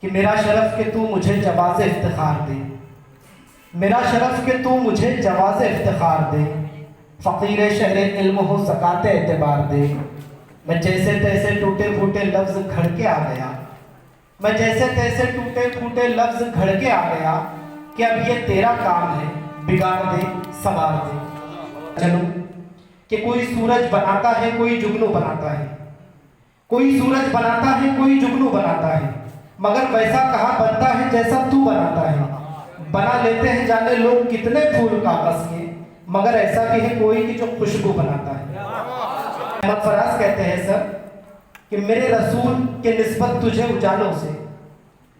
کہ میرا شرف کہ تو مجھے جواز افتخار دے، میرا شرف کہ تو مجھے جواز افتخار دے، فقیر شہر علم ہو زکوٰۃ اعتبار دے۔ میں جیسے تیسے ٹوٹے پھوٹے لفظ گھڑ کے آ گیا، میں جیسے تیسے ٹوٹے پھوٹے لفظ گھڑ کے آ گیا، کہ اب یہ تیرا کام ہے بگاڑ دے سنوار دے۔ چلو کہ کوئی سورج بناتا ہے کوئی جگنو بناتا ہے، کوئی سورج بناتا ہے کوئی جگنو بناتا ہے، مگر ویسا کہاں بنتا ہے جیسا تو بناتا ہے۔ بنا لیتے ہیں جانے لوگ کتنے پھول کاغذ کے، مگر ایسا بھی ہے کوئی کہ جو خوشبو بناتا ہے۔ احمد فراز کہتے ہیں سر کہ میرے رسول کے نسبت تجھے اجالوں سے،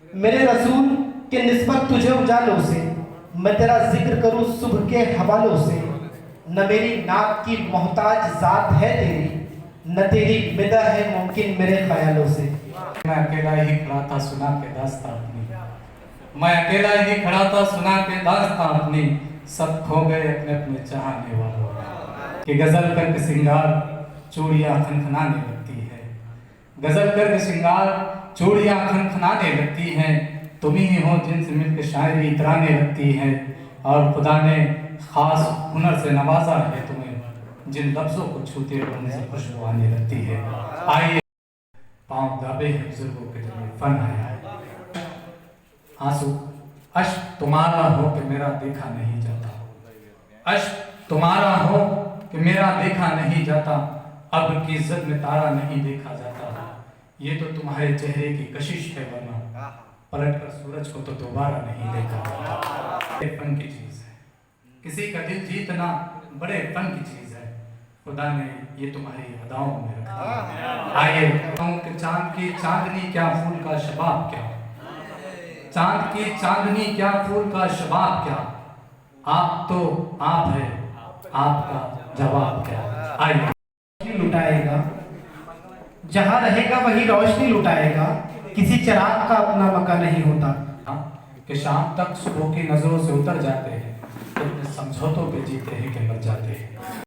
میرے رسول کے نسبت تجھے اجالوں سے، میں تیرا ذکر کروں صبح کے حوالوں سے۔ نہ میری ناک کی محتاج ذات ہے تیری، نہ تیری مدح ہے ممکن میرے خیالوں سے۔ میں اکیلا ہی کھڑا تھا سنا کے داستان اپنی، میں اکیلا ہی کھڑا تھا سنا کے داستان اپنی، سب کھو گئے اپنے اپنے چاہنے والوں کہ غزل کر کے سنگار چوڑیاں کھنکھنانے لگتی ہے، غزل کر کے سنگار چوڑیاں کھنکھنانے لگتی ہیں۔ تم ہی ہو جن سے مل کے شاعری اترانے لگتی ہے، اور خدا نے خاص ہنر سے نوازا ہے تمہیں، جن لفظوں کو چھوتے ہو ان سے خوشبو آنے لگتی ہے۔ آئیے پاؤں دابے ہیں بزرگوں کے جب فن آیا ہے، آنسو اشک تمہارا ہو کہ میرا دیکھا نہیں جاتا، اشک تمہارا ہو کہ میرا دیکھا نہیں جاتا، اب کی زد میں تارا نہیں دیکھا جاتا، یہ تو تمہارے چہرے کی کشش ہے ورنہ پلٹ کر سورج کو تو دوبارہ نہیں دیکھا جاتا۔ ایک فن کی چیز ہے، کسی کا دل جیتنا بڑے فن کی چیز ہے، خدا نے یہ تمہاری اداؤں میں رکھ دیا۔ آئیے کہوں کہ چاند کی چاندنی کیا پھول کا شباب کیا، چاند کی چاندنی کیا پھول کا شباب کیا، آپ تو آپ ہے آپ کا جواب کیا۔ آئیے روشنی لٹائے گا جہاں رہے گا وہی روشنی لٹائے گا، کسی چراغ کا اپنا مکہ نہیں ہوتا۔ کہ شام تک صبح کی نظروں سے اتر جاتے ہیں، تو اپنے سمجھوتوں پہ جیتے ہیں کہ مر جاتے ہیں۔